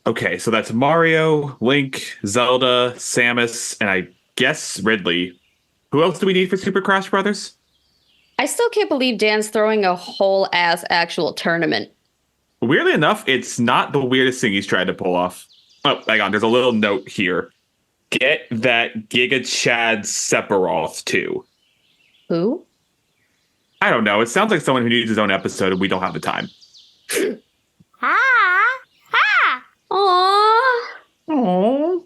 Okay, so that's Mario, Link, Zelda, Samus, and I guess Ridley. Who else do we need for Super Crash Brothers? I still can't believe Dan's throwing a whole ass actual tournament. Weirdly enough, it's not the weirdest thing he's tried to pull off. Oh, hang on. There's a little note here. Get that Giga Chad Sephiroth too. Who? I don't know. It sounds like someone who needs his own episode, and we don't have the time. Ha! Ha! Aww. Oh.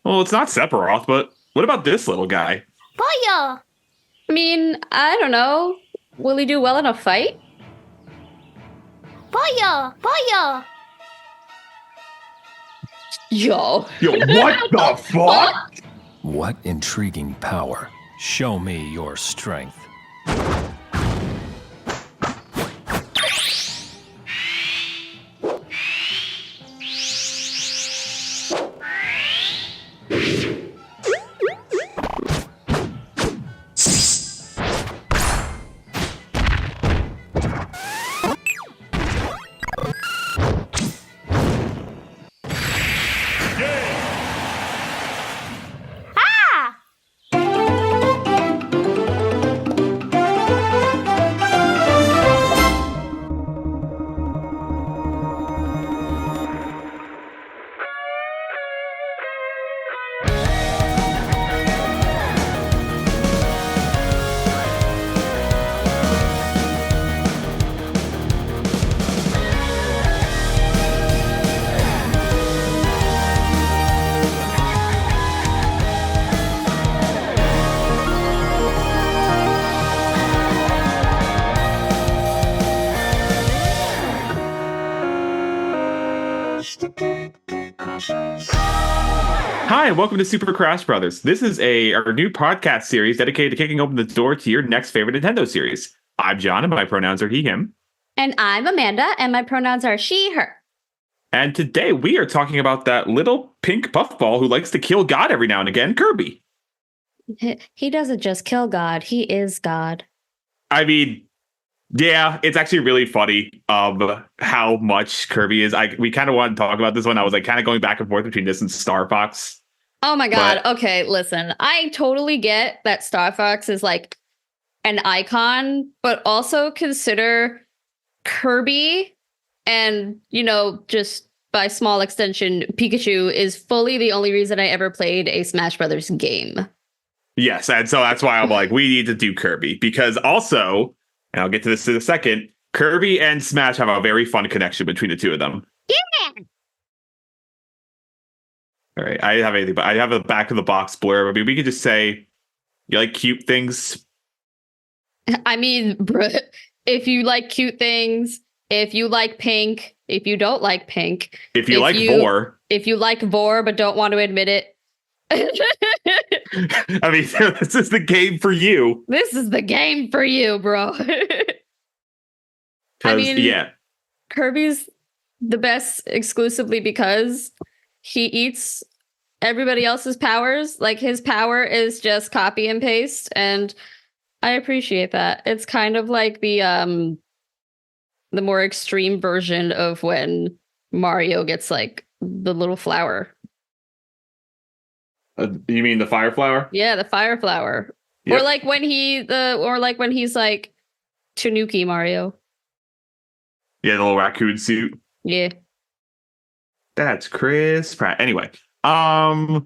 Well, it's not Sephiroth, but what about this little guy? Boyo! I mean, I don't know. Will he do well in a fight? Boyo! Boyo! Yo. Yo, what the fuck? What intriguing power. Show me your strength. Ha! Hi, and welcome to Super Crash Brothers. This is our new podcast series dedicated to kicking open the door to your next favorite Nintendo series. I'm John, and my pronouns are he, him. And I'm Amanda, and my pronouns are she, her. And today we are talking about that little pink puffball who likes to kill God every now and again, Kirby. He doesn't just kill God, he is God. I mean, yeah, it's actually really funny how much Kirby is. We kind of want to talk about this one. I was like kind of going back and forth between this and Star Fox. Oh my God. But- Okay, listen. I totally get that Star Fox is like an icon, but also consider Kirby and, just by small extension, Pikachu is fully the only reason I ever played a Smash Brothers game. Yes, and so that's why I'm like, we need to do Kirby because also, and I'll get to this in a second, Kirby and Smash have a very fun connection between the two of them. Yeah! All right, I have anything, but I have a back of the box blurb. I mean, we could just say, you like cute things? I mean, bruh, if you like cute things, if you like pink, if you don't like pink, If you like Vore. if you like Vore but don't want to admit it. I mean, this is the game for you. This is the game for you, bro. I mean, yeah. Kirby's the best exclusively because he eats everybody else's powers. Like his power is just copy and paste, and I appreciate that. It's kind of like the more extreme version of when Mario gets like the little flower. You mean the fire flower? Yeah, the fire flower. Yep. Or like when he's like Tanuki Mario. Yeah, the little raccoon suit. Yeah. That's Chris Pratt. Anyway, we're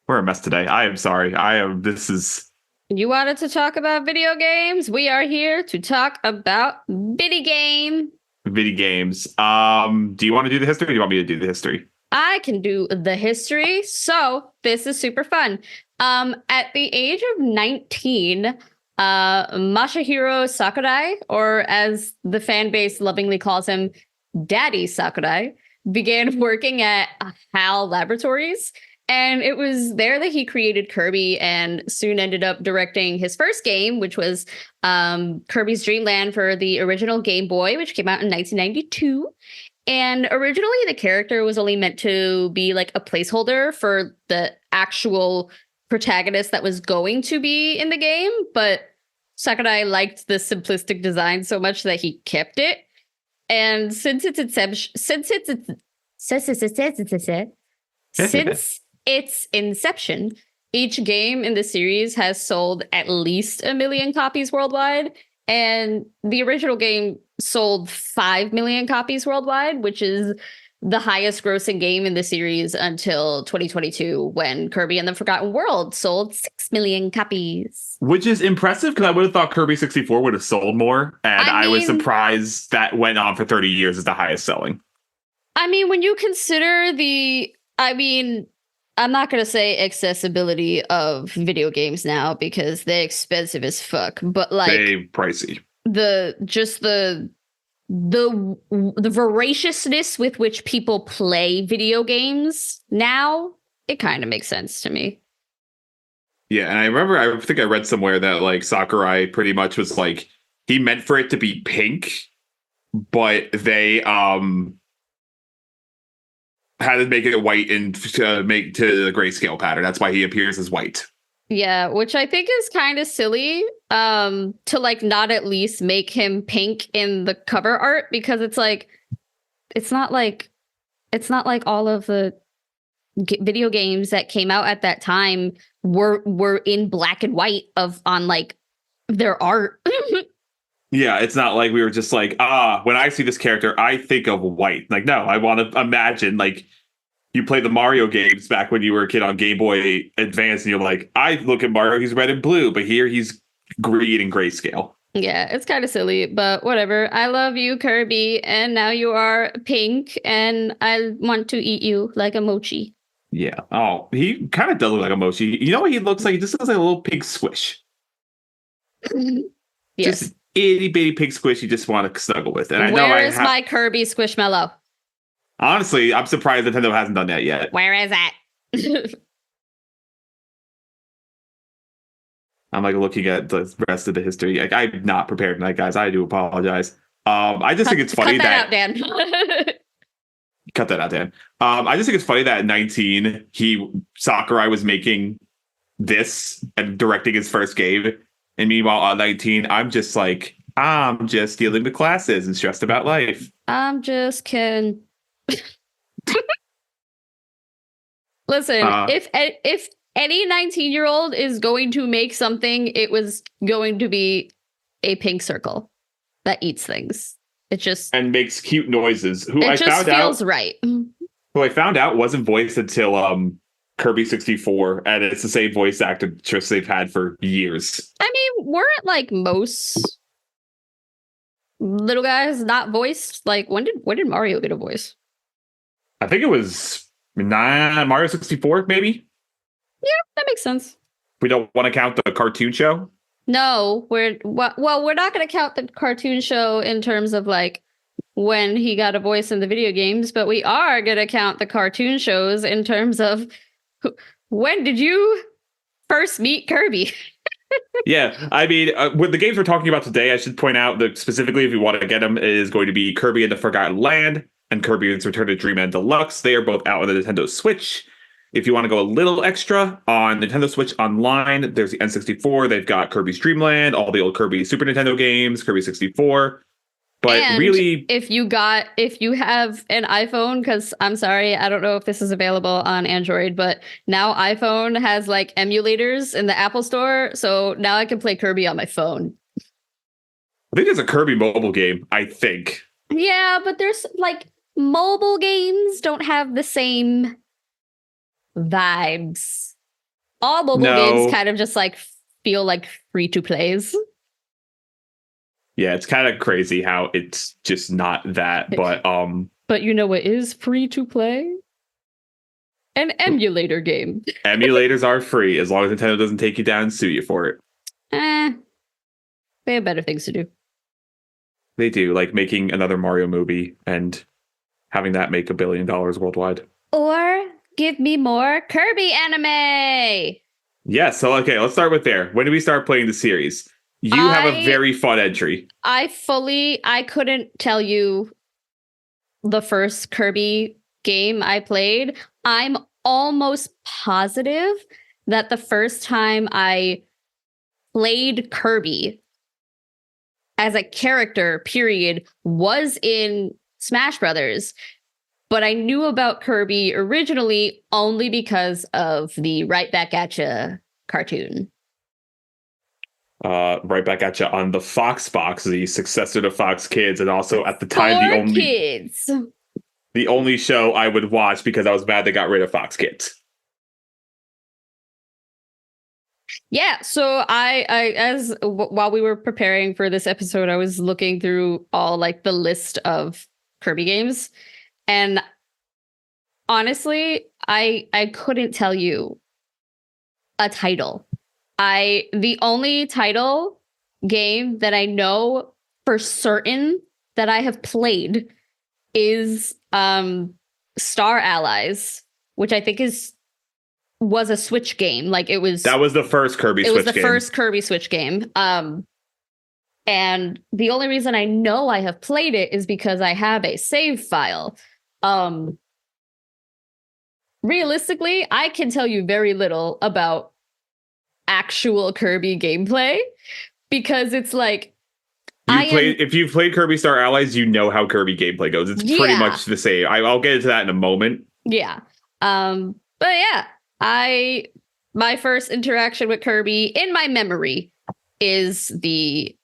a mess today. I am sorry. This is. You wanted to talk about video games? We are here to talk about video game. Video games. Do you want to do the history or do you want me to do the history? I can do the history. So this is super fun. At the age of 19, Masahiro Sakurai, or as the fan base lovingly calls him, Daddy Sakurai, began working at HAL Laboratories. And it was there that he created Kirby and soon ended up directing his first game, which was Kirby's Dream Land for the original Game Boy, which came out in 1992. And originally, the character was only meant to be like a placeholder for the actual protagonist that was going to be in the game. But Sakurai liked the simplistic design so much that he kept it. And since its Since its inception, each game in the series has sold at least 1 million copies worldwide, and the original game sold 5 million copies worldwide, which is the highest grossing game in the series until 2022, when Kirby and the Forgotten World sold 6 million copies. Which is impressive, because I would have thought Kirby 64 would have sold more, and I was surprised that went on for 30 years as the highest selling. I mean, when you consider I'm not going to say accessibility of video games now because they're expensive as fuck, but like they pricey. The voraciousness with which people play video games now, it kind of makes sense to me. Yeah, and I think I read somewhere that like Sakurai pretty much was like, he meant for it to be pink, but they had to make it white and make to the grayscale pattern. That's why he appears as white. Yeah, which I think is kind of silly, to like not at least make him pink in the cover art, because it's not like all of the video games that came out at that time were in black and white on like their art. Yeah, it's not like we were just like, when I see this character, I think of white. Like, no, I want to imagine, like, you play the Mario games back when you were a kid on Game Boy Advance, and you're like, I look at Mario, he's red and blue, but here he's green and grayscale. Yeah, it's kind of silly, but whatever. I love you, Kirby, and now you are pink, and I want to eat you like a mochi. Yeah. Oh, he kind of does look like a mochi. You know what he looks like? He just looks like a little pig squish. Yes. Just itty bitty pig squish you just want to snuggle with. And Where is my Kirby Squishmallow? Honestly, I'm surprised Nintendo hasn't done that yet. Where is it? I'm like looking at the rest of the history. Like, I'm not prepared tonight, guys. I do apologize. I just think it's funny cut that out, Dan. Cut that out, Dan. I just think it's funny that at 19, Sakurai was making this and directing his first game. And meanwhile, at 19, I'm just dealing with classes and stressed about life. I'm just kidding. Listen, if any 19-year-old is going to make something, it was going to be a pink circle that eats things. It just and makes cute noises. Who I found out wasn't voiced until Kirby 64, and it's the same voice actress they've had for years. I mean, weren't like most little guys not voiced? Like, when did Mario get a voice? I think it was Mario 64, maybe. Yeah, that makes sense. We don't want to count the cartoon show. No, we're not going to count the cartoon show in terms of like when he got a voice in the video games, but we are going to count the cartoon shows in terms of when did you first meet Kirby? Yeah, I mean, with the games we're talking about today, I should point out that specifically, if you want to get them, is going to be Kirby and the Forgotten Land and Kirby and Return to Dreamland Deluxe. They are both out on the Nintendo Switch. If you want to go a little extra on Nintendo Switch Online, there's the N64. They've got Kirby's Dream Land, all the old Kirby Super Nintendo games, Kirby 64. But and really, if you have an iPhone, because I'm sorry, I don't know if this is available on Android, but now iPhone has like emulators in the Apple Store, so now I can play Kirby on my phone. I think there's a Kirby mobile game, I think. Yeah, but there's like mobile games don't have the same vibes. All mobile games kind of just like feel like free to plays. Yeah, it's kind of crazy how it's just not that, but you know what is free to play? An emulator game. Emulators are free as long as Nintendo doesn't take you down and sue you for it. They have better things to do. They do, like making another Mario movie and having that make $1 billion worldwide. Or give me more Kirby anime. Yeah, so okay, let's start with there. When did we start playing the series? You have a very fun entry. I couldn't tell you the first Kirby game I played. I'm almost positive that the first time I played Kirby as a character, period, was in Smash Brothers. but I knew about Kirby originally only because of the Right Back at Ya cartoon. Right back at you on the Fox box, the successor to Fox Kids, and also at the time For kids. the only show I would watch because I was mad they got rid of Fox Kids. Yeah, so while we were preparing for this episode, I was looking through all like the list of Kirby games, and honestly, I couldn't tell you a title. The only title game that I know for certain that I have played is Star Allies, which I think was a Switch game. Like That was the first Kirby Switch game. It was the first Kirby Switch game. And the only reason I know I have played it is because I have a save file. Realistically, I can tell you very little about actual Kirby gameplay because it's like if you've played Kirby Star Allies, you know how Kirby gameplay goes. It's pretty much the same. I'll get into that in a moment. Yeah. But yeah, my first interaction with Kirby in my memory is the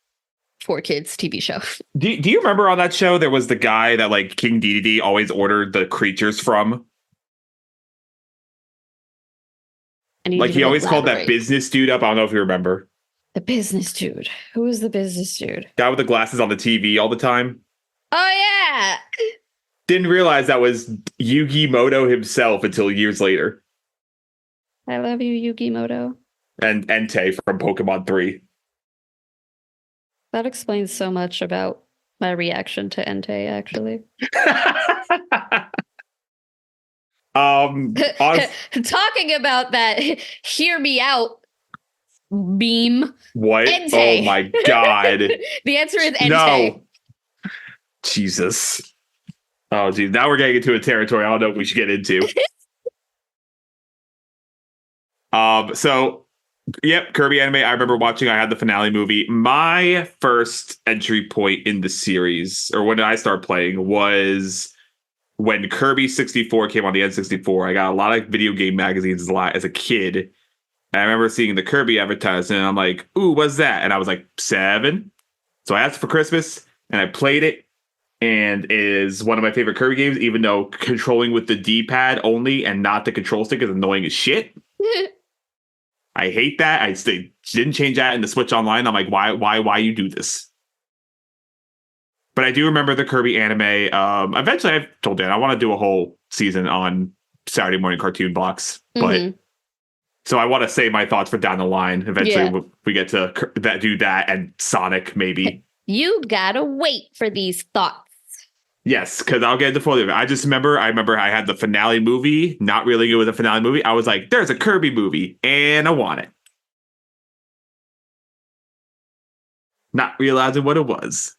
4Kids TV show. Do you remember on that show there was the guy that like King Dedede always ordered the creatures from? Like he always called that business dude up. I don't know if you remember. The business dude. Who was the business dude? Guy with the glasses on the TV all the time. Oh yeah. Didn't realize that was Yugi Moto himself until years later. I love you, Yugi Moto. And Entei from Pokemon 3. That explains so much about my reaction to Entei, actually. Talking about that, hear me out, beam. What? Entei. Oh my god. The answer is Entei. No. Jesus. Oh, geez. Now we're getting into a territory I don't know if we should get into. So, yep, Kirby anime. I remember watching. I had the finale movie. My first entry point in the series, or when I started playing, was when Kirby 64 came on the N64. I got a lot of video game magazines as a kid. And I remember seeing the Kirby advertisement, and I'm like, ooh, what's that? And I was like, 7. So I asked for Christmas, and I played it. And it is one of my favorite Kirby games, even though controlling with the D-pad only and not the control stick is annoying as shit. I hate that. I didn't change that in the Switch Online. I'm like, why you do this? But I do remember the Kirby anime. Eventually, I've told Dan I want to do a whole season on Saturday morning cartoon blocks. But so I want to say my thoughts for down the line. Eventually, we get to do that and Sonic maybe. You gotta wait for these thoughts. Yes, because I'll get into fully of it. I remember I had the finale movie, not really good with the finale movie. I was like, there's a Kirby movie, and I want it. Not realizing what it was.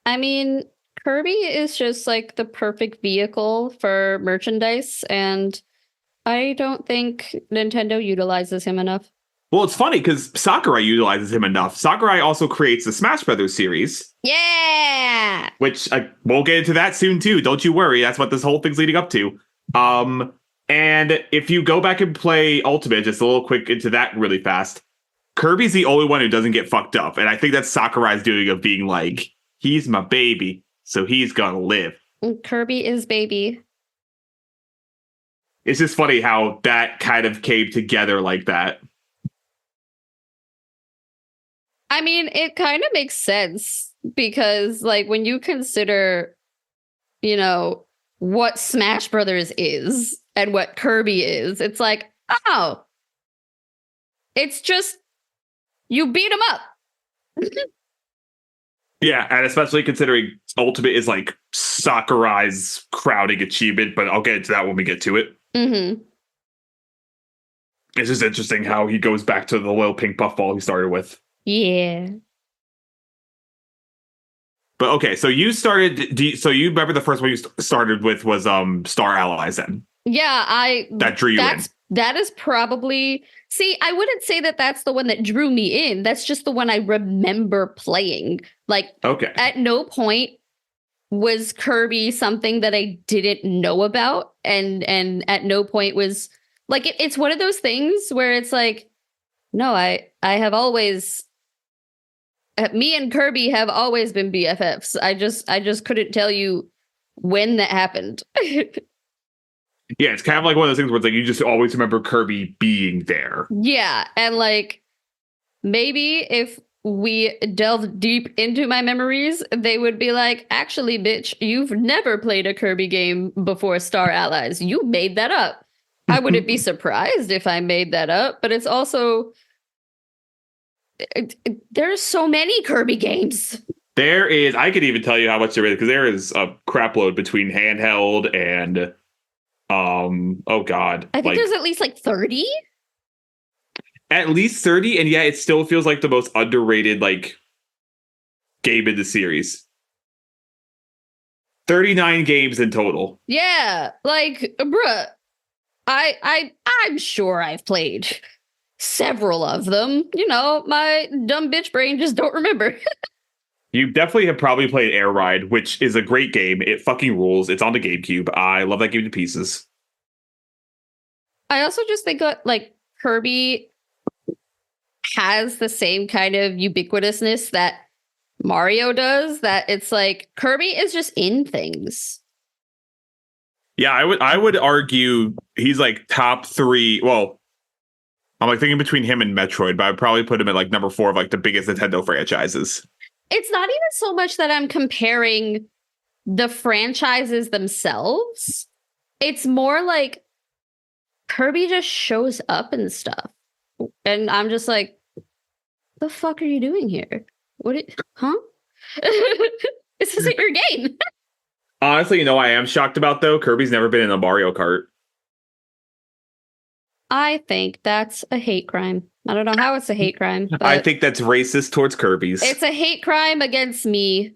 I mean, Kirby is just like the perfect vehicle for merchandise, and I don't think Nintendo utilizes him enough. Well, it's funny because Sakurai utilizes him enough. Sakurai also creates the Smash Brothers series. Yeah! Which we'll get into that soon, too. Don't you worry. That's what this whole thing's leading up to. And if you go back and play Ultimate, just a little quick into that really fast, Kirby's the only one who doesn't get fucked up. And I think that's Sakurai's doing of being like, he's my baby, so he's gonna live. Kirby is baby. It's just funny how that kind of came together like that. I mean, it kind of makes sense because, like, when you consider, you know, what Smash Brothers is and what Kirby is, it's like, oh, it's just you beat him up. Yeah, and especially considering Ultimate is like Sakurai's crowning achievement, but I'll get into that when we get to it. Mm-hmm. It's just interesting how he goes back to the little pink puffball he started with. Yeah. But okay, so you started. So you remember the first one you started with was Star Allies then? Yeah, that drew you in. That is probably. See, I wouldn't say that that's the one that drew me in. That's just the one I remember playing. Like, okay, at no point was Kirby something that I didn't know about, and at no point was like it's one of those things where it's like, no, I have always me and Kirby have always been BFFs. I just couldn't tell you when that happened. Yeah, it's kind of like one of those things where it's like you just always remember Kirby being there. Yeah, and like maybe if we delve deep into my memories, they would be like, actually, bitch, you've never played a Kirby game before Star Allies. You made that up. I wouldn't be surprised if I made that up, but it's also there's so many Kirby games. There is, I could even tell you how much there is, because there is a crap load between handheld and oh god. I think there's at least like 30. At least 30, and yeah, it still feels like the most underrated like game in the series. 39 games in total. Yeah, like bruh, I'm sure I've played several of them. You know, my dumb bitch brain just don't remember. You definitely have probably played Air Ride, which is a great game. It fucking rules. It's on the GameCube. I love that game to pieces. I also just think like Kirby has the same kind of ubiquitousness that Mario does, that it's like Kirby is just in things. Yeah, I would argue he's like top 3. Well, I'm like thinking between him and Metroid, but I'd probably put him at like number 4 of like the biggest Nintendo franchises. It's not even so much that I'm comparing the franchises themselves. It's more like Kirby just shows up and stuff. And I'm just like, the fuck are you doing here? Huh? This isn't your game. Honestly, you know what I am shocked about though? Kirby's never been in a Mario Kart. I think that's a hate crime. I don't know how it's a hate crime. But I think that's racist towards Kirby's. it's a hate crime against me.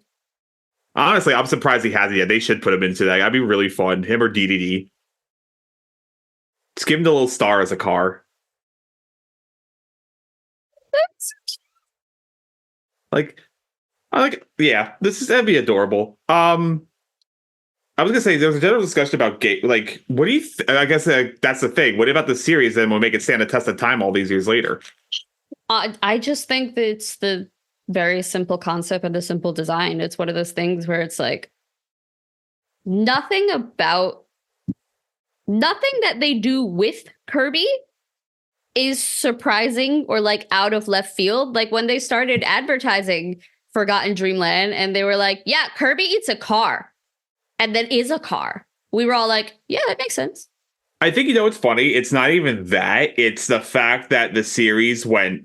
Honestly, I'm surprised he hasn't yet. They should put him into that. That'd be really fun. Him or DDD. Just give him the little star as a car. Like, yeah, that'd be adorable. I was gonna say there was a general discussion about game. Like, what do you? I guess that's the thing. What about the series? Then will make it stand the test of time all these years later. I just think that it's the very simple concept and the simple design. It's one of those things where it's like nothing that they do with Kirby is surprising or like out of left field. Like when they started advertising Forgotten Dreamland and they were like, yeah, Kirby eats a car and then is a car. We were all like, yeah, that makes sense. I think, you know, what's funny. It's not even that. It's the fact that the series went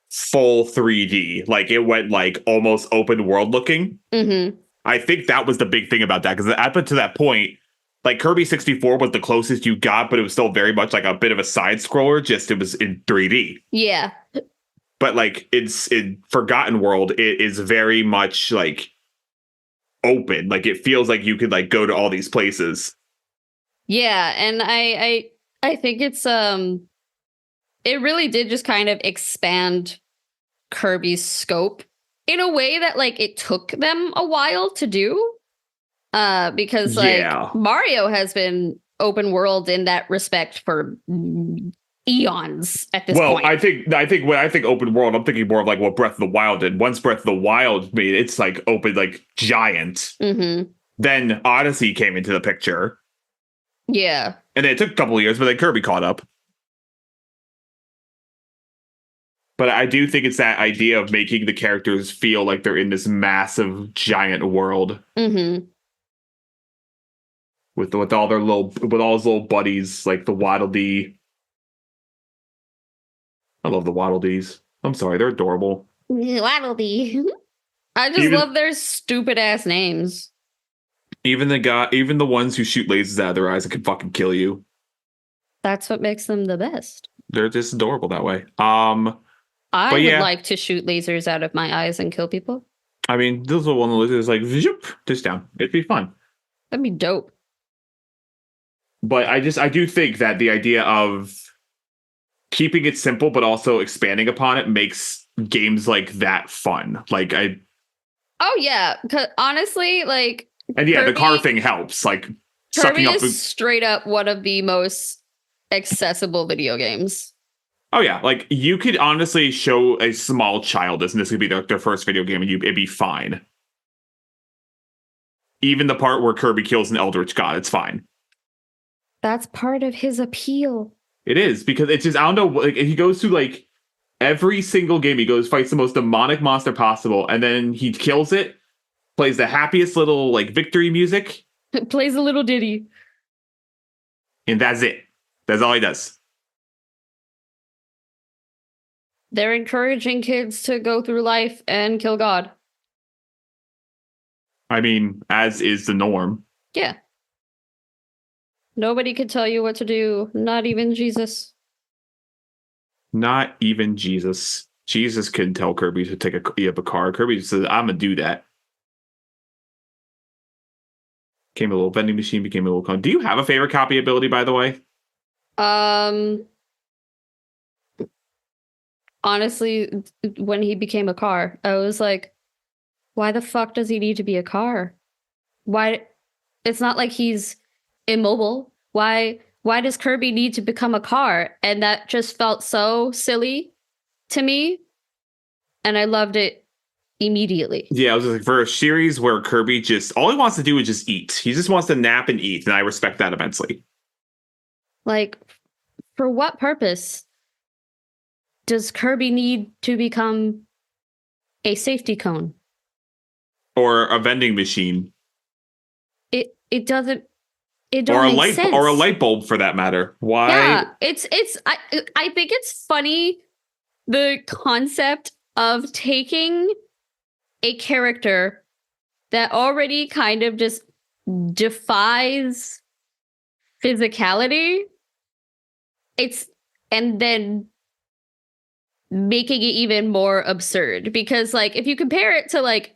full 3D. Like it went like almost open world looking. Mm-hmm. I think that was the big thing about that. Because up to that point, like Kirby 64 was the closest you got, but it was still very much like a bit of a side scroller, just it was in 3D. Yeah. But like it's in Forgotten World, it is very much like open. Like it feels like you could like go to all these places. Yeah, and I think it's it really did just kind of expand Kirby's scope in a way that like it took them a while to do. Because like Mario has been open world in that respect for eons at this point. Well, I think when I think open world, I'm thinking more of like what Breath of the Wild did. Once Breath of the Wild made it's like open, like giant. Mm-hmm. Then Odyssey came into the picture. Yeah. And then it took a couple of years, but then Kirby caught up. But I do think it's that idea of making the characters feel like they're in this massive, giant world. Mm-hmm. With all his little buddies, like the Waddle Dee. I love the Waddle Dees. I'm sorry, they're adorable. Waddle Dee. I just love their stupid ass names. Even the ones who shoot lasers out of their eyes that can fucking kill you. That's what makes them the best. They're just adorable that way. I would like to shoot lasers out of my eyes and kill people. I mean, those are one of the lasers like zoop, just down. It'd be fun. That'd be dope. But I do think that the idea of keeping it simple but also expanding upon it makes games like that fun. Oh yeah, because honestly, like And yeah, the car Kirby- thing helps, like Kirby sucking up. is straight up one of the most accessible video games. Oh yeah, like you could honestly show a small child this, and this could be their first video game, and it'd be fine. Even the part where Kirby kills an Eldritch God, it's fine. That's part of his appeal. It is because it's just I don't know. Like he goes through like every single game, he goes fights the most demonic monster possible, and then he kills it. Plays the happiest little like victory music, Plays a little ditty. and that's it. That's all he does. They're encouraging kids to go through life and kill God. I mean, as is the norm. Yeah. Nobody could tell you what to do, not even Jesus. Not even Jesus. Jesus couldn't tell Kirby to take a car. Kirby just says, "I'm gonna do that." Became a little vending machine. Became a little con. Do you have a favorite copy ability, by the way? Honestly, when he became a car, I was like, why the fuck does he need to be a car? Why? It's not like he's immobile. Why does Kirby need to become a car? And that just felt so silly to me. And I loved it immediately. Yeah, I was just like, for a series where Kirby just all he wants to do is just eat. He just wants to nap and eat, and I respect that immensely. Like, for what purpose does Kirby need to become a safety cone? Or a vending machine. It doesn't Or a make sense. or a light bulb for that matter. Why? Yeah, I think it's funny the concept of taking a character that already kind of just defies physicality. And then making it even more absurd, because like if you compare it to like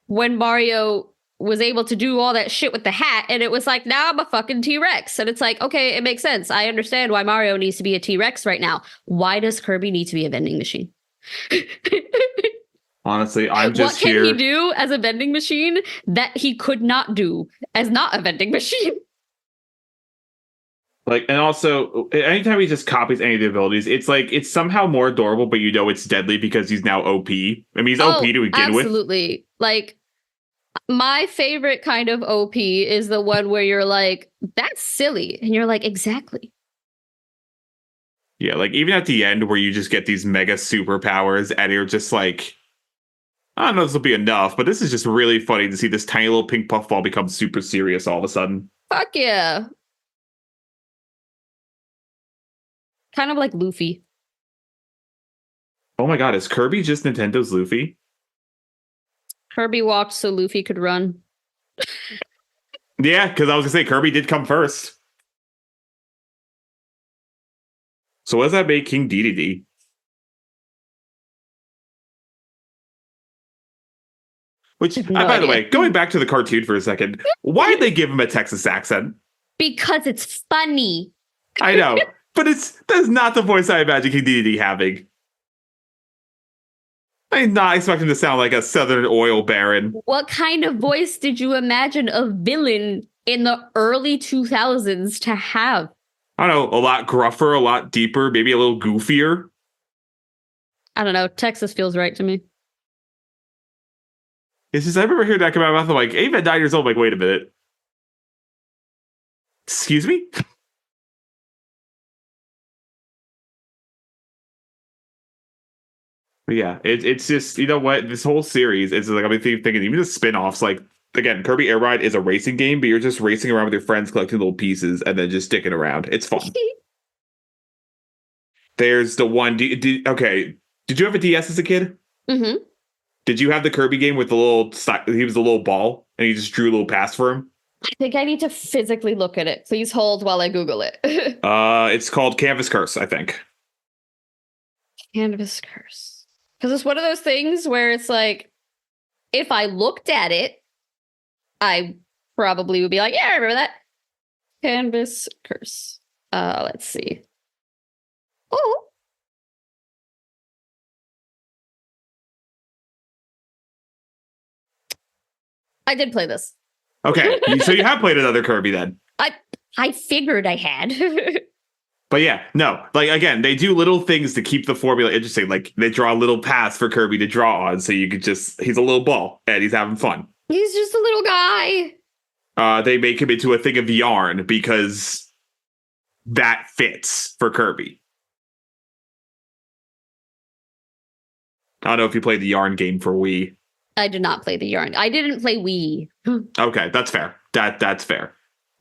when Mario was able to do all that shit with the hat, and it was like, now I'm a fucking T-Rex. And it's like, okay, it makes sense. I understand why Mario needs to be a T-Rex right now. Why does Kirby need to be a vending machine? Honestly, I'm just here. What can he do as a vending machine that he could not do as not a vending machine? Like, and also, anytime he just copies any of the abilities, it's like it's somehow more adorable, but you know it's deadly because he's now OP. I mean, he's OP to begin with. Absolutely. Like, my favorite kind of OP is the one where you're like, that's silly. And you're like, exactly. Yeah, like even at the end where you just get these mega superpowers and you're just like, I don't know if this will be enough, but this is just really funny to see this tiny little pink puffball become super serious all of a sudden. Fuck yeah. Kind of like Luffy. Oh my god, is Kirby just Nintendo's Luffy? Kirby walked so Luffy could run. Yeah, because I was gonna say Kirby did come first. So what does that make King Dedede? Which, No by the idea. way, going back to the cartoon for a second, why did they give him a Texas accent? Because it's funny. I know, but that's not the voice I imagine King Dedede having. I did not expect him to sound like a Southern oil baron. What kind of voice did you imagine a villain in the early 2000s to have? I don't know, a lot gruffer, a lot deeper, maybe a little goofier. I don't know. Texas feels right to me. It's just, I remember hearing that come out of my mouth, I'm like, even at 9 years old, I'm like, wait a minute. Excuse me? But yeah, it's just, you know what? This whole series is like, I'm thinking, even the spin-offs, like, again, Kirby Air Ride is a racing game, but you're just racing around with your friends, collecting little pieces, and then just sticking around. It's fun. There's the one, okay, did you have a DS as a kid? Mm-hmm. Did you have the Kirby game with the little, he was a little ball, and you just drew a little pass for him? I think I need to physically look at it. Please hold while I Google it. It's called Canvas Curse, I think. Canvas Curse. Because it's one of those things where it's like, if I looked at it, I probably would be like, yeah, I remember that. Canvas Curse. Let's see. Oh. I did play this. Okay, so you have played another Kirby then. I figured I had. But yeah, no, like again, they do little things to keep the formula interesting. Like they draw little paths for Kirby to draw on, so you could he's a little ball and he's having fun. He's just a little guy. They make him into a thing of yarn because that fits for Kirby. I don't know if you played the yarn game for Wii. I did not play the yarn. I didn't play Wii. Okay, that's fair. That's fair.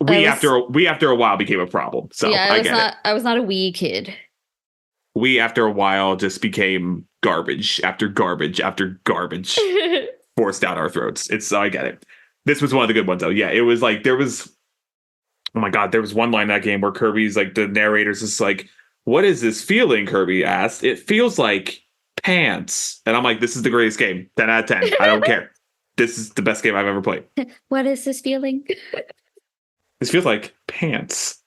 Wii after a while became a problem. So yeah, I get it. I was not a Wii kid. Wii after a while just became garbage after garbage after garbage forced down our throats. I get it. This was one of the good ones though. Yeah, it was like there was one line in that game where Kirby's like the narrator's just like, "What is this feeling?" Kirby asked. "It feels like pants." And I'm like, "This is the greatest game. 10 out of 10. I don't care. This is the best game I've ever played." What is this feeling? This feels like pants.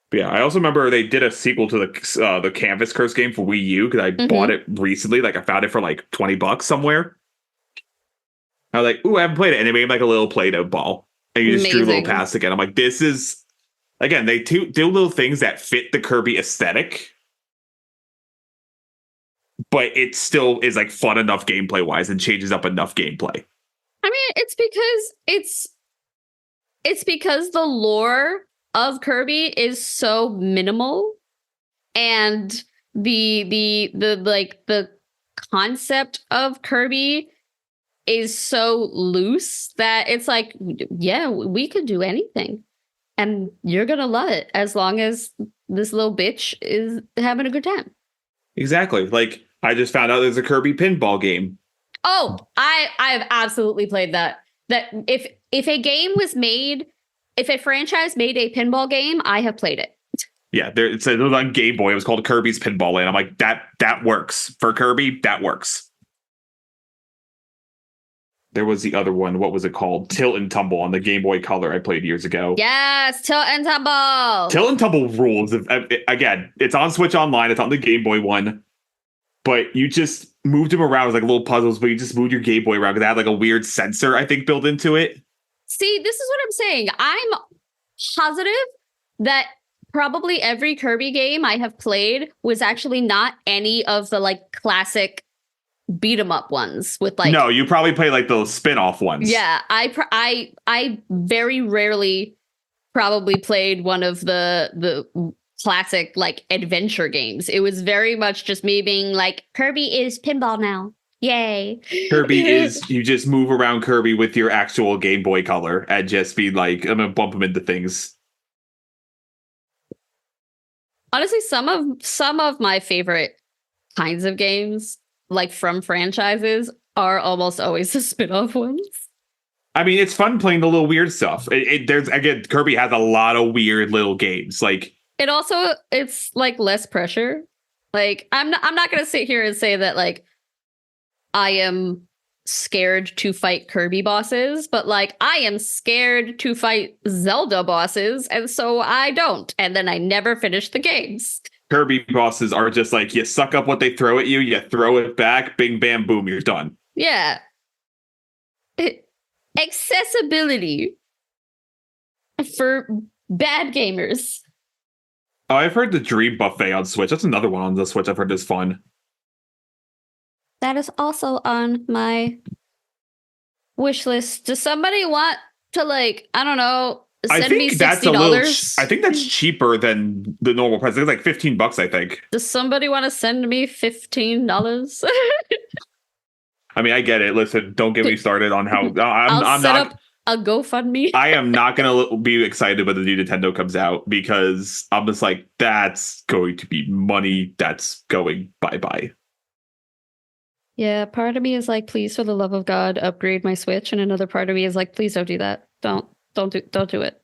But yeah, I also remember they did a sequel to the Canvas Curse game for Wii U because I bought it recently. Like I found it for like $20 somewhere. I was like, "Ooh, I haven't played it," and they made like a little Play-Doh ball, and you just drew little paths again. I'm like, this is again they do little things that fit the Kirby aesthetic, but it still is like fun enough gameplay wise and changes up enough gameplay. I mean, it's because the lore of Kirby is so minimal, and the concept of Kirby is so loose that it's like, yeah, we could do anything, and you're gonna love it as long as this little bitch is having a good time. Exactly. Like I just found out there's a Kirby pinball game. Oh, I've absolutely played that. That if a franchise made a pinball game, I have played it. Yeah, it was on Game Boy. It was called Kirby's Pinball Land. I'm like, that works. For Kirby, that works. There was the other one. What was it called? Tilt and Tumble on the Game Boy Color I played years ago. Yes, Tilt and Tumble. Tilt and Tumble rules. Again, it's on Switch Online. It's on the Game Boy one. But you just moved them around with like little puzzles, but you just moved your Game Boy around because it had like a weird sensor, I think, built into it. See, this is what I'm saying. I'm positive that probably every Kirby game I have played was actually not any of the like classic beat 'em up ones with like. No, you probably play like those spin-off ones. Yeah, I very rarely probably played one of the classic like adventure games. It was very much just me being like, Kirby is pinball now. Yay. Kirby is, you just move around Kirby with your actual Game Boy Color and just be like, I'm gonna bump him into things. Honestly, some of my favorite kinds of games, like from franchises, are almost always the spin-off ones. I mean, it's fun playing the little weird stuff. Kirby has a lot of weird little games. Like it's like less pressure. Like I'm not gonna sit here and say that like I am scared to fight Kirby bosses, but like I am scared to fight Zelda bosses, and so I don't. And then I never finish the games. Kirby bosses are just like, you suck up what they throw at you, you throw it back, bing, bam, boom, you're done. Yeah. Accessibility for bad gamers. Oh, I've heard the Dream Buffet on Switch. That's another one on the Switch I've heard is fun. That is also on my wish list. Does somebody want to, like, I don't know, send me $60? I think that's cheaper than the normal price. It's like $15, I think. Does somebody want to send me $15? I mean, I get it. Listen, don't get me started on how I'll set up a GoFundMe. I am not going to be excited when the new Nintendo comes out because I'm just like, that's going to be money that's going bye-bye. Yeah, part of me is like, please, for the love of God, upgrade my Switch, and another part of me is like, please don't do that. Don't do it.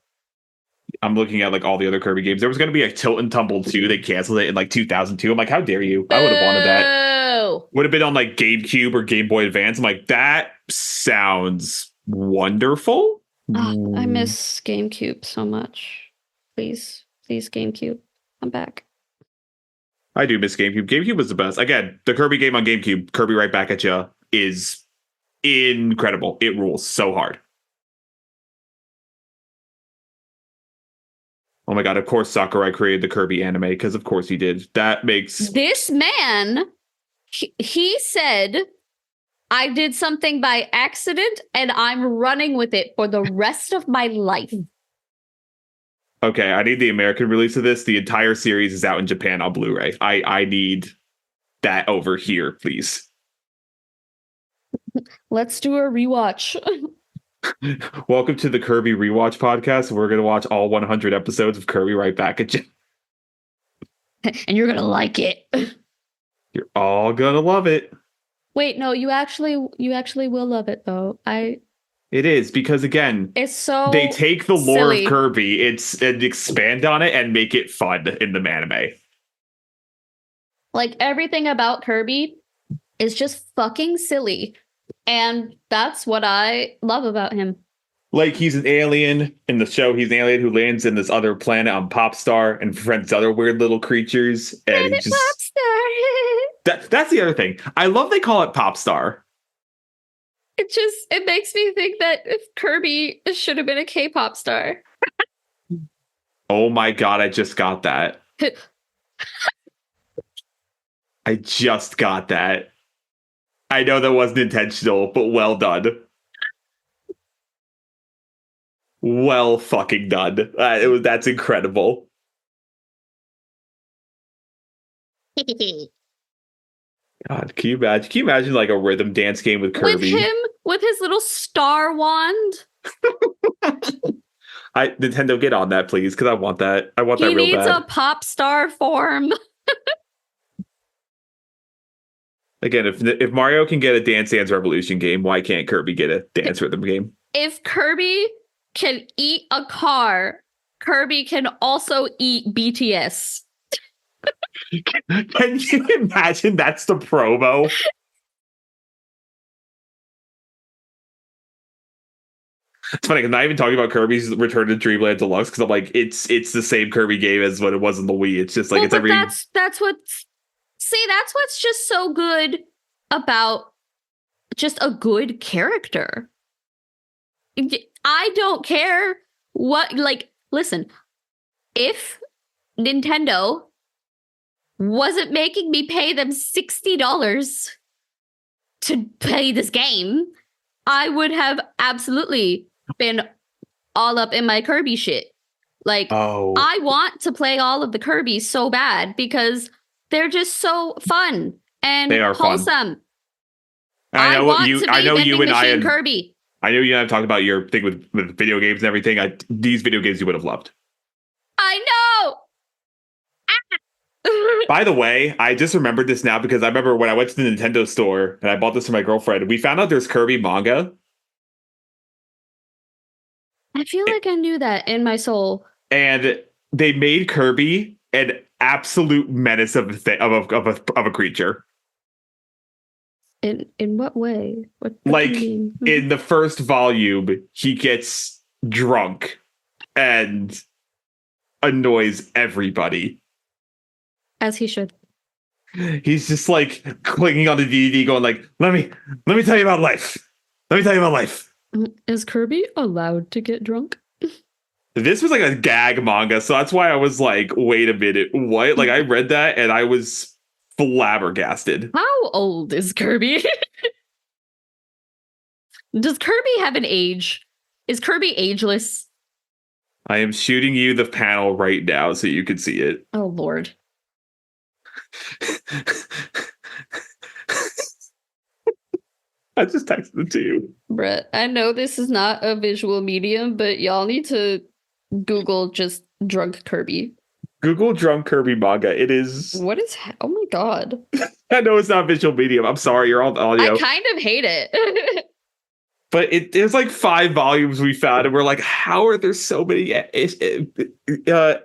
I'm looking at like all the other Kirby games. There was going to be a Tilt and Tumble 2. They canceled it in like 2002. I'm like, how dare you? I would have wanted that. Would have been on like GameCube or Game Boy Advance. I'm like, that sounds wonderful. Oh, I miss GameCube so much. Please, GameCube, come back. I do miss GameCube. GameCube was the best. Again, the Kirby game on GameCube, Kirby Right Back at Ya, is incredible. It rules so hard. Oh my god, of course Sakurai created the Kirby anime, because of course he did. That makes... This man, he said, I did something by accident and I'm running with it for the rest of my life. Okay, I need the American release of this. The entire series is out in Japan on Blu-ray. I need that over here, please. Let's do a rewatch. Welcome to the Kirby Rewatch Podcast. We're going to watch all 100 episodes of Kirby right back at you. And you're going to like it. You're all going to love it. Wait, no, you actually will love it though. It is, because again, It's so they take the lore silly. of Kirby and expand on it and make it fun in the anime. Like everything about Kirby is just fucking silly. And that's what I love about him. Like, he's an alien in the show. He's an alien who lands in this other planet on Popstar and befriends other weird little creatures. And he just... That's the other thing. I love they call it Popstar. It makes me think that if Kirby should have been a K-pop star. Oh my god, I just got that. I just got that. I know that wasn't intentional, but well done. Well fucking done. That's incredible. God, can you imagine? Can you imagine like a rhythm dance game with Kirby? With him, with his little star wand. Nintendo, get on that, please, because I want that. I want that He real needs bad. a pop star form. Again, if Mario can get a Dance Dance Revolution game, why can't Kirby get a dance rhythm game? If Kirby can eat a car, Kirby can also eat BTS. Can you imagine that's the promo? It's funny because I'm not even talking about Kirby's Return to Dreamland Deluxe, because I'm like, it's the same Kirby game as what it was in the Wii. It's just like it's every... that's what's just so good about just a good character. I don't care what, like, listen, if Nintendo wasn't making me pay them $60 to play this game, I would have absolutely been all up in my Kirby shit. Like, I want to play all of the Kirby so bad because they're just so fun and they are wholesome. Fun. I know you and I had, Kirby. I know you and I have talked about your thing with video games and everything. These video games you would have loved. I know. By the way, I just remembered this now because I remember when I went to the Nintendo store and I bought this for my girlfriend, we found out there's Kirby manga. I feel like I knew that in my soul. And they made Kirby an absolute menace of a creature. In what way? What like do you mean? in the first volume, he gets drunk and annoys everybody. As he should. He's just like clinging on the DVD, going like, "Let me tell you about life. Let me tell you about life." Is Kirby allowed to get drunk? This was like a gag manga, so that's why I was like, "Wait a minute, what?" Like I read that and I was flabbergasted. How old is Kirby? Does Kirby have an age? Is Kirby ageless? I am shooting you the panel right now so you can see it. Oh, Lord. I just texted it to you. Brett, I know this is not a visual medium, but y'all need to Google just drunk Kirby. Google drunk Kirby manga. It is... What is... Oh my god. I know it's not visual medium. I'm sorry, you're all audio. I kind of hate it. But there's like 5 volumes we found, and we're like, how are there so many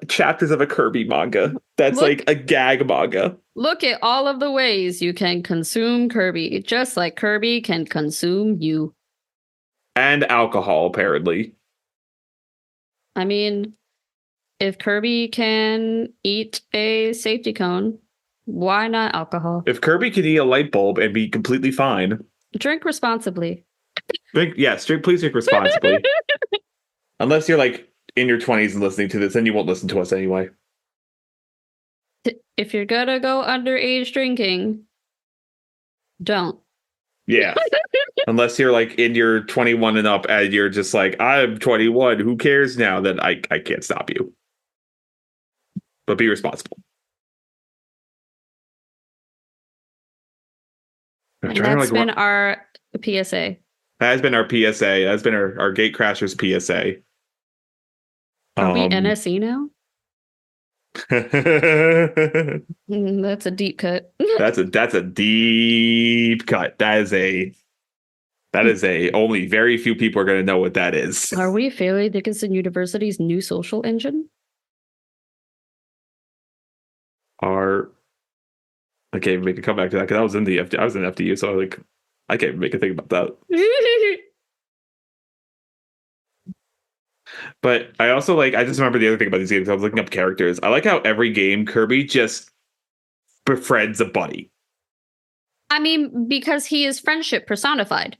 chapters of a Kirby manga? That's like a gag manga. Look at all of the ways you can consume Kirby, just like Kirby can consume you. And alcohol, apparently. I mean, if Kirby can eat a safety cone, why not alcohol? If Kirby can eat a light bulb and be completely fine. Drink responsibly. Please drink responsibly. Unless you're like in your 20s and listening to this, then you won't listen to us anyway. If you're gonna go underage drinking, don't. Yeah. Unless you're like in your 21 and up and you're just like, I'm 21, who cares now? Then I can't stop you. But be responsible. And that's been our PSA. That has been our PSA. That's been our Gate Crashers PSA. Are we NSE now? That's a deep cut. That's a deep cut. That is a only very few people are going to know what that is. Are we Fairleigh Dickinson University's new social engine? I can't even make a comeback to that because I was in FDU, so I can't even make a thing about that. But I also I just remember the other thing about these games. I was looking up characters. I like how every game Kirby just befriends a buddy. I mean, because he is friendship personified.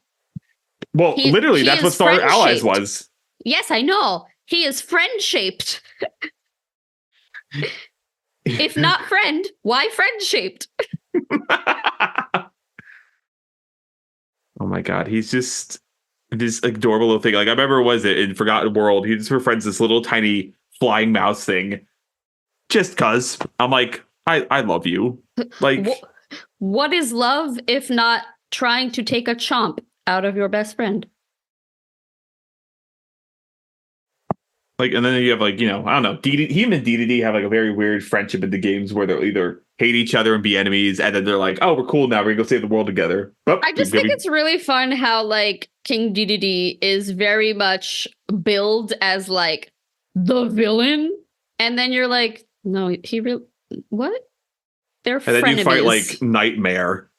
Well, literally, that's what Star Allies was. Yes, I know. He is friend-shaped. If not friend, why friend-shaped? Oh my god, he's just this adorable little thing. Like, I remember, was it in Forgotten World? He just befriends this little tiny flying mouse thing. Just cause I'm like, I love you. Like, what is love if not trying to take a chomp out of your best friend? Like, and then you have I don't know, him and DDD have a very weird friendship in the games where they'll either hate each other and be enemies, and then they're like, oh, we're cool now, we're gonna go save the world together. But I just think it's really fun how King DDD is very much billed as the villain, and then you're like, no, he really what? They're frenemies. And then you fight Nightmare.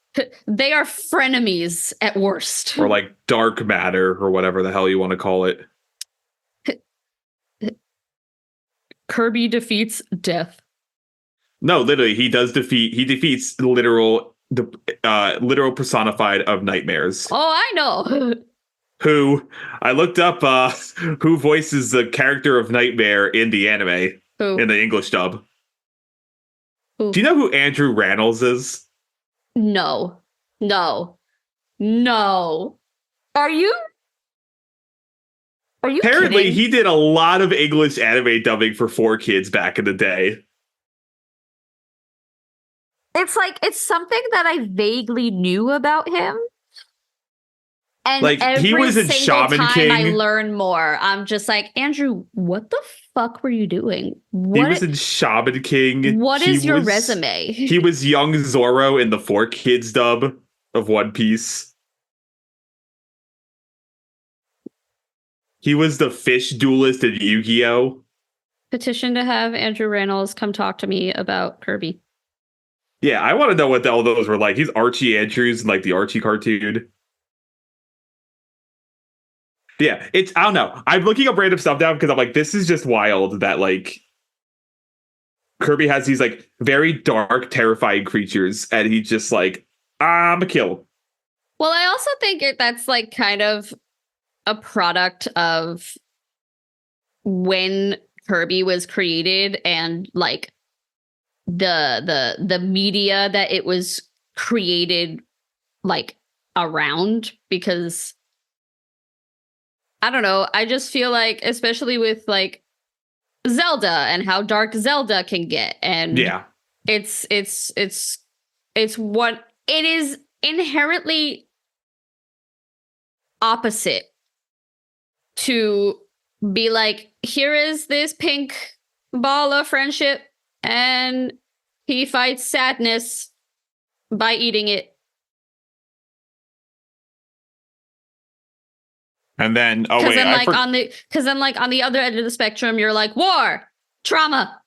They are frenemies at worst. Or dark matter or whatever the hell you want to call it. Kirby defeats death. No, literally, he defeats the literal personified of nightmares. Oh, I know. Who I looked up who voices the character of Nightmare in the anime. Who? In the English dub. Who? Do you know who Andrew Rannells is? No. Are you Apparently, kidding? he did a lot of English anime dubbing for 4Kids back in the day. It's something that I vaguely knew about him. And he was in Shaman time King. I learn more, I'm just like, Andrew, what the fuck were you doing? He was in Shaman King. What is your resume? He was young Zoro in the 4Kids dub of One Piece. He was the fish duelist in Yu-Gi-Oh! Petition to have Andrew Rannells come talk to me about Kirby. Yeah, I want to know what all those were like. He's Archie Andrews in the Archie cartoon. Yeah, I don't know. I'm looking up random stuff now because I'm like, this is just wild that Kirby has these very dark, terrifying creatures, and he's just I'm a kill. Well, I also think that's kind of a product of when Kirby was created and the media that it was created around, because I don't know, I just feel especially with Zelda and how dark Zelda can get, and yeah, it's what it is inherently opposite to be here is this pink ball of friendship and he fights sadness by eating it. And then on the other end of the spectrum, you're war, trauma.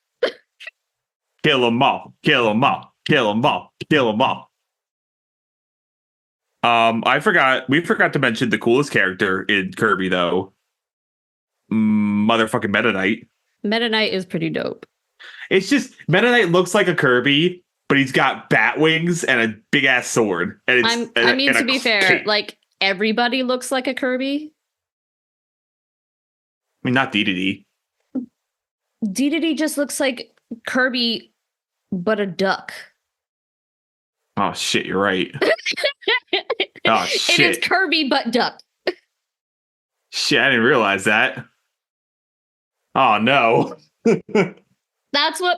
Kill them all, kill them all, kill them all, kill them all. We forgot to mention the coolest character in Kirby though. Motherfucking Meta Knight. Meta Knight is pretty dope. It's just Meta Knight looks like a Kirby, but he's got bat wings and a big ass sword. And to be fair, everybody looks like a Kirby. I mean, not DDD. DDD just looks like Kirby, but a duck. Oh shit, you're right. Oh It is shit. Kirby, but duck. Shit, I didn't realize that. Oh no. That's why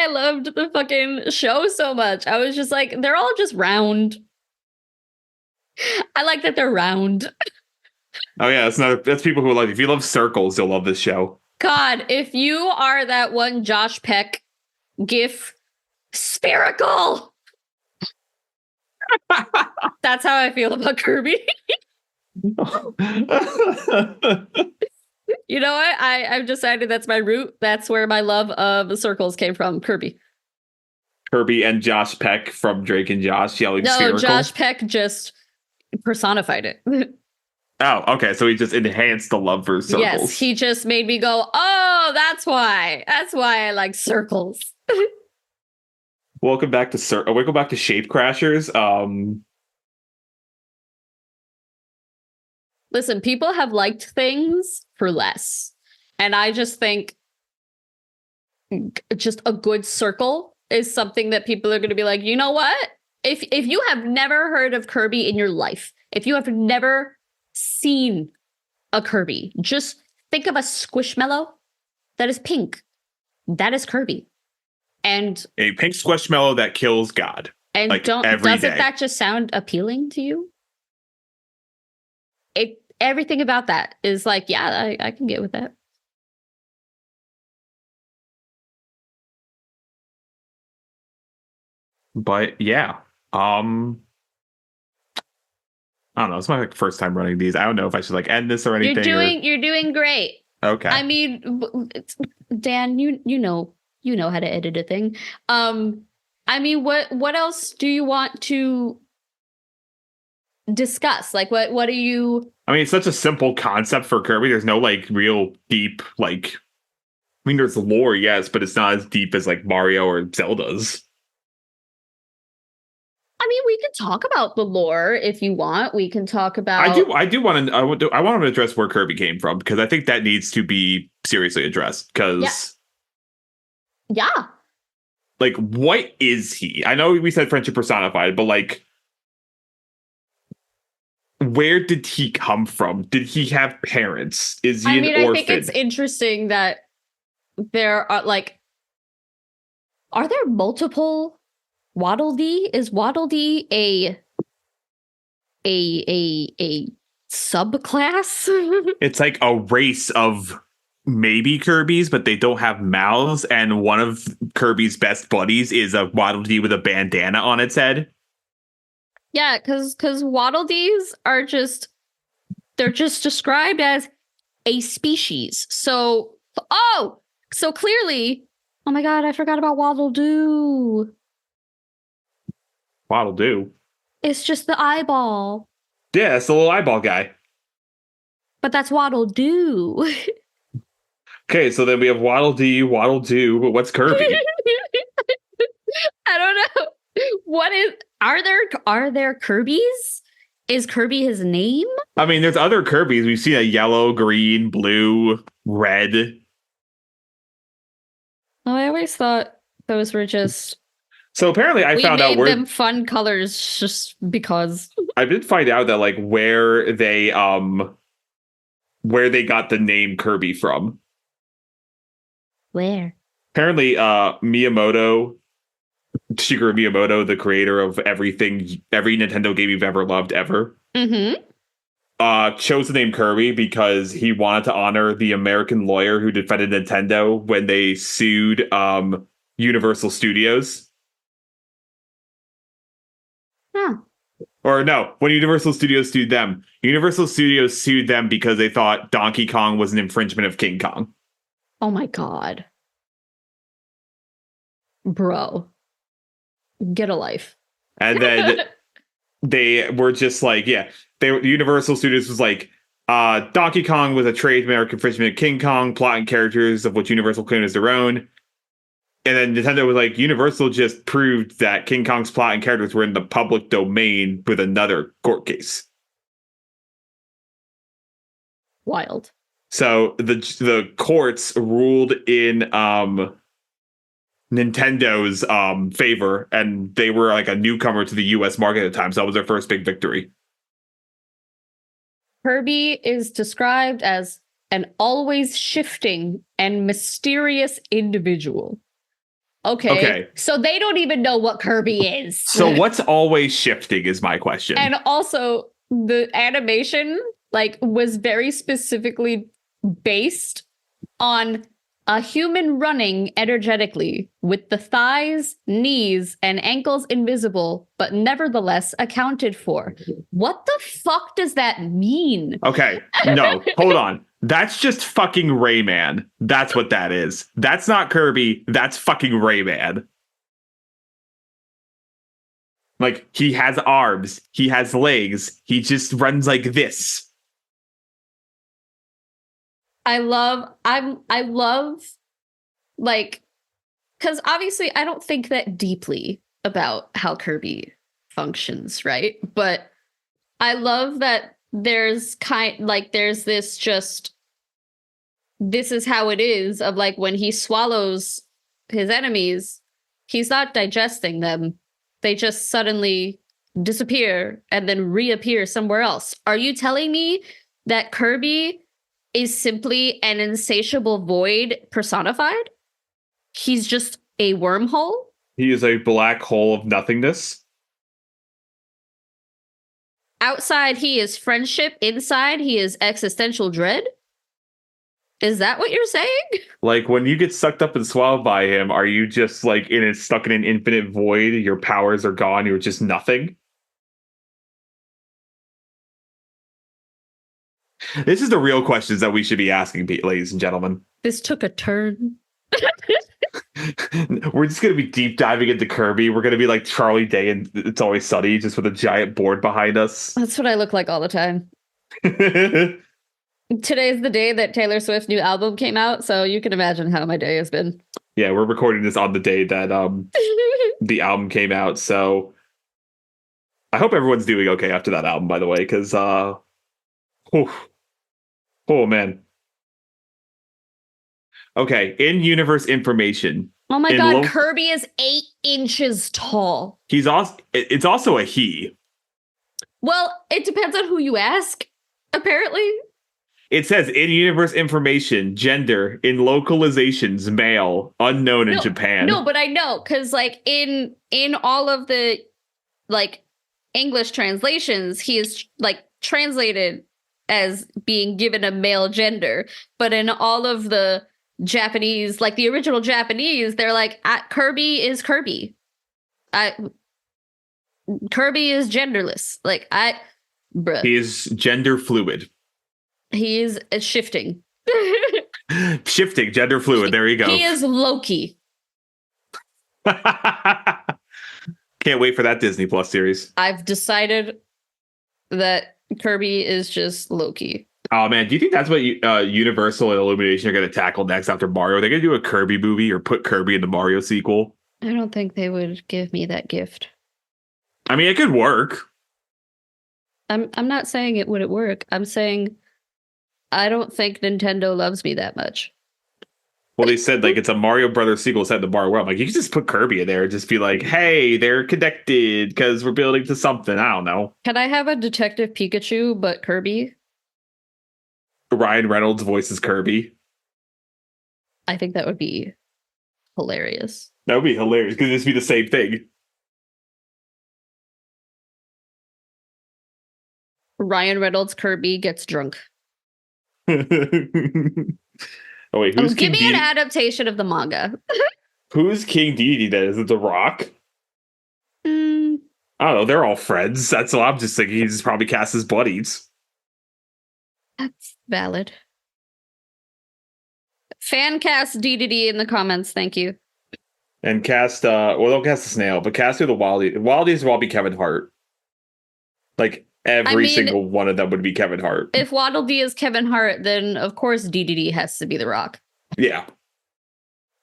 I loved the fucking show so much. I was just like, they're all just round. I like that they're round. Oh yeah, that's people who like, if you love circles, you'll love this show. God, if you are that one Josh Peck gif, spherical. That's how I feel about Kirby. You know what? I've decided that's my root. That's where my love of circles came from. Kirby. Kirby and Josh Peck from Drake and Josh yelling No, spherical. Josh Peck just personified it. Oh, okay. So he just enhanced the love for circles. Yes, he just made me go, oh, that's why. That's why I like circles. Welcome back to Shape Crashers. Listen, people have liked things for less. And I just think just a good circle is something that people are going to be like, you know what? If you have never heard of Kirby in your life, if you have never seen a Kirby, just think of a squishmallow that is pink. That is Kirby. And a pink squishmallow that kills God. And like doesn't day. that just sound appealing to you? Everything about that is like, yeah, I can get with that. But yeah, I don't know. It's my first time running these. I don't know if I should like end this or anything. You're doing great. Okay. I mean, Dan, you know how to edit a thing. I mean, what else do you want to discuss? Like, what do you? I mean, it's such a simple concept for Kirby. There's no like real deep like. I mean, there's lore, yes, but it's not as deep as like Mario or Zelda's. I mean, we can talk about the lore if you want. We can talk about. I do want to. I want to address where Kirby came from because I think that needs to be seriously addressed. Because. Yeah. Like, what is he? I know we said friendship personified, but like, where did he come from? Did he have parents? Is he an orphan? I think it's interesting that there are like, are there multiple Waddle Dee? Is Waddle Dee a subclass? It's like a race of maybe Kirby's, but they don't have mouths, and one of Kirby's best buddies is a Waddle Dee with a bandana on its head. Yeah, because Waddle Dees are they're just described as a species. So clearly, oh my god, I forgot about Waddle Doo. Waddle Doo. It's just the eyeball. Yeah, it's the little eyeball guy. But that's Waddle Doo. Okay, so then we have Waddle Dee, Waddle Doo, but what's Kirby? I don't know. What is? Are there Kirby's? Is Kirby his name? I mean, there's other Kirby's. We've seen a yellow, green, blue, red. Oh, I always thought those were just. So apparently, I found out where them fun colors just because. I did find out that like where they got the name Kirby from. Where? Apparently, Shigeru Miyamoto, the creator of every Nintendo game you've ever loved ever, chose the name Kirby because he wanted to honor the American lawyer who defended Nintendo when they sued Universal Studios. Huh. Or no, when Universal Studios sued them. Universal Studios sued them because they thought Donkey Kong was an infringement of King Kong. Oh my god. Bro. Get a life. And then they were just like, Universal Studios was like, Donkey Kong was a trademark infringement of King Kong, plot and characters of which Universal claimed as their own. And then Nintendo was like, Universal just proved that King Kong's plot and characters were in the public domain with another court case. Wild. So the courts ruled in Nintendo's favor, and they were like a newcomer to the US market at the time, so that was their first big victory. Kirby is described as an always shifting and mysterious individual. Okay. So they don't even know what Kirby is. So what's always shifting is my question. And also the animation was very specifically based on a human running energetically with the thighs, knees, and ankles invisible, but nevertheless accounted for. What the fuck does that mean? Okay, no, hold on. That's just fucking Rayman. That's what that is. That's not Kirby. That's fucking Rayman. Like, he has arms. He has legs. He just runs like this. I love because obviously I don't think that deeply about how Kirby functions, right? But I love that there's this is how it is of when he swallows his enemies, he's not digesting them. They just suddenly disappear and then reappear somewhere else. Are you telling me that Kirby is simply an insatiable void personified? He's just a wormhole? He is a black hole of nothingness. Outside, he is friendship. Inside, he is existential dread. Is that what you're saying? Like, when you get sucked up and swallowed by him, are you just stuck in an infinite void? Your powers are gone. You're just nothing. This is the real questions that we should be asking, ladies and gentlemen. This took a turn. We're just going to be deep diving into Kirby. We're going to be like Charlie Day and It's Always Sunny, just with a giant board behind us. That's what I look like all the time. Today's the day that Taylor Swift's new album came out, so you can imagine how my day has been. Yeah, we're recording this on the day that the album came out, so I hope everyone's doing okay after that album, by the way, because oh man. Okay, in-universe information. Oh my god, Kirby is 8 inches tall. It's also a he. Well, it depends on who you ask, apparently. It says in-universe information, gender, in localizations, male, unknown in Japan. No, but I know, because in all of the English translations, he is translated as being given a male gender. But in all of the Japanese, the original Japanese, they're Kirby is Kirby. Kirby is genderless. Bruh. He is gender fluid. He is shifting. Shifting, gender fluid. There you go. He is Loki. Can't wait for that Disney Plus series. I've decided that Kirby is just Loki. Oh man, do you think that's what Universal and Illumination are going to tackle next after Mario? Are they going to do a Kirby movie or put Kirby in the Mario sequel? I don't think they would give me that gift. I mean, it could work. I'm not saying it wouldn't work. I'm saying I don't think Nintendo loves me that much. Well, they said it's a Mario Brothers sequel set in the Mario world. You can just put Kirby in there and just be like, hey, they're connected because we're building to something. I don't know. Can I have a Detective Pikachu but Kirby? Ryan Reynolds voices Kirby. I think that would be hilarious. That would be hilarious because it'd be the same thing. Ryan Reynolds Kirby gets drunk. Oh wait, who's give me an adaptation of the manga. Who's King Dedede then? Is it The Rock? I don't know. They're all friends. That's what I'm just thinking. He's probably cast as buddies. That's valid. Fan cast Dedede in the comments. Thank you. And cast, don't cast the snail, but cast who the Wildy. Wildy's will all be Kevin Hart. Every single one of them would be Kevin Hart. If Waddle Dee is Kevin Hart, then of course Dedede has to be The Rock. Yeah.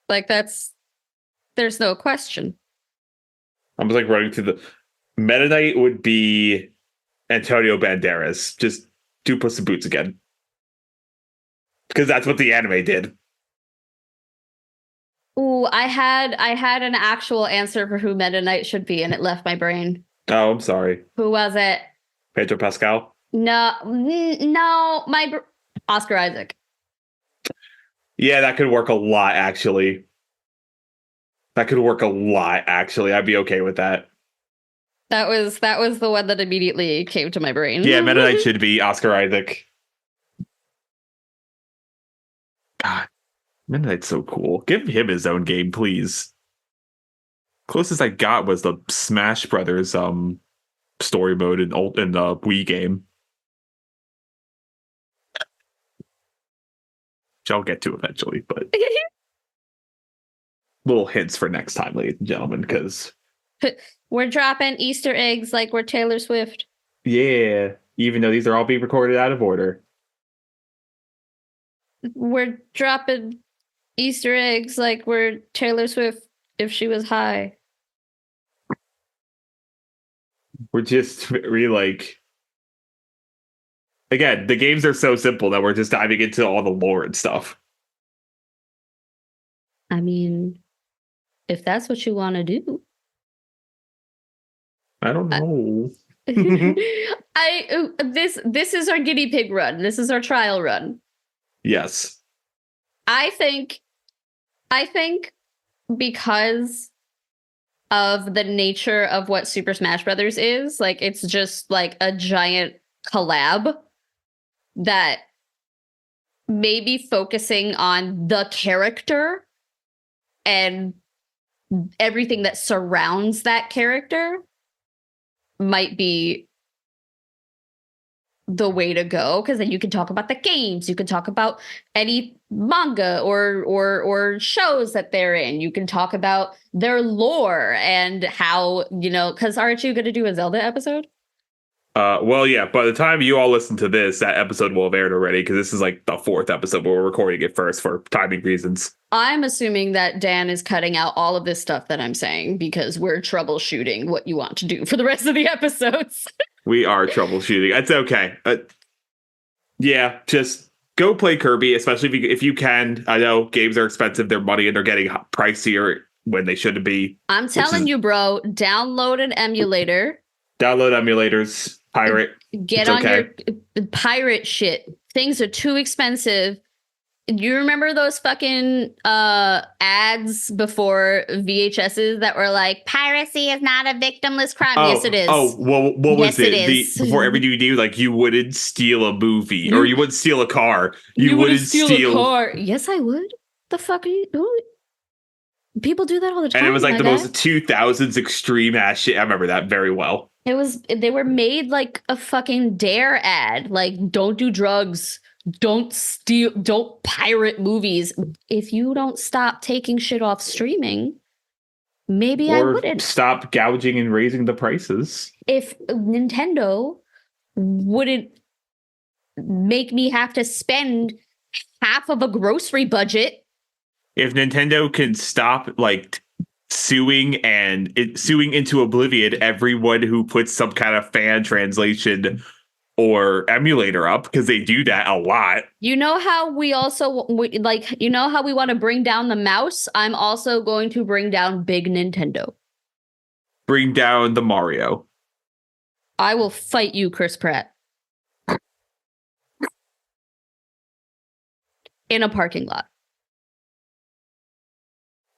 There's no question. I'm just running through the Meta Knight would be Antonio Banderas. Just do Puss in Boots again. because that's what the anime did. Ooh, I had an actual answer for who Meta Knight should be, and it left my brain. Oh, I'm sorry. Who was it? Pedro Pascal? No, Oscar Isaac. Yeah, that could work a lot, actually. I'd be okay with that. That was the one that immediately came to my brain. Yeah, Meta Knight should be Oscar Isaac. God, Meta Knight's so cool. Give him his own game, please. Closest I got was the Smash Brothers story mode in the Wii game. Which I'll get to eventually, but little hints for next time, ladies and gentlemen, because we're dropping Easter eggs like we're Taylor Swift. yeah, even though these are all being recorded out of order. We're dropping Easter eggs like we're Taylor Swift if she was high. We're just again, the games are so simple that we're just diving into all the lore and stuff. I mean, if that's what you want to do. I don't know. This is our guinea pig run. This is our trial run. Yes. I think because of the nature of what Super Smash Brothers is, like it's just like a giant collab that maybe focusing on the character and everything that surrounds that character might be the way to go, because then you can talk about the games, you can talk about any manga or shows that they're in, you can talk about their lore and how, because aren't you going to do a Zelda episode? Well, yeah, by the time you all listen to this, that episode will have aired already, because this is like the 4th episode, but we're recording it first for timing reasons. I'm assuming that Dan is cutting out all of this stuff that I'm saying because we're troubleshooting what you want to do for the rest of the episodes. We are troubleshooting. It's okay. Yeah, just go play Kirby, especially if you can. I know games are expensive, they're money, and they're getting pricier when they shouldn't be. I'm telling you, bro, download an emulator. Download emulators, pirate. Get on your pirate shit. Things are too expensive. You remember those fucking ads before VHSs that were like, piracy is not a victimless crime? Yes, it is. Oh, well, what was yes, it? It is. Before every DVD, like you wouldn't steal a movie or you wouldn't steal a car. You wouldn't steal a car. Yes, I would. The fuck are you doing? People do that all the time. And it was like the most 2000s extreme ass shit. I remember that very well. They were made like a fucking dare ad. Like, don't do drugs. Don't steal, don't pirate movies. If you don't stop taking shit off streaming, maybe I wouldn't. Stop gouging and raising the prices. If Nintendo wouldn't make me have to spend half of a grocery budget. If Nintendo can stop suing into oblivion everyone who puts some kind of fan translation or emulator up, because they do that a lot. You know how we want to bring down the mouse? I'm also going to bring down Big Nintendo. Bring down the Mario. I will fight you, Chris Pratt. In a parking lot.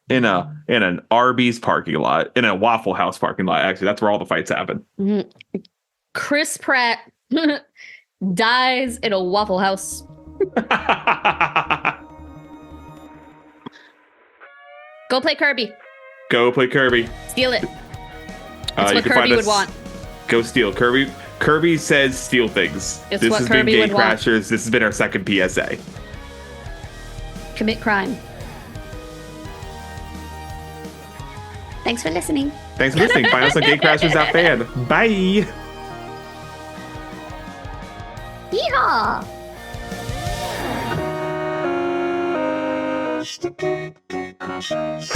In an Arby's parking lot. In a Waffle House parking lot. Actually, that's where all the fights happen. Mm-hmm. Chris Pratt dies in a Waffle House. Go play Kirby. Go play Kirby. Steal it. That's what Kirby would want. Go steal. Kirby says steal things. It's this what has Kirby been Gate would want. Crashers. This has been our second PSA. Commit crime. Thanks for listening. Thanks for listening. Find us on gatecrashers.fan. Bye. Yeehaw! It's the Gate Crashers.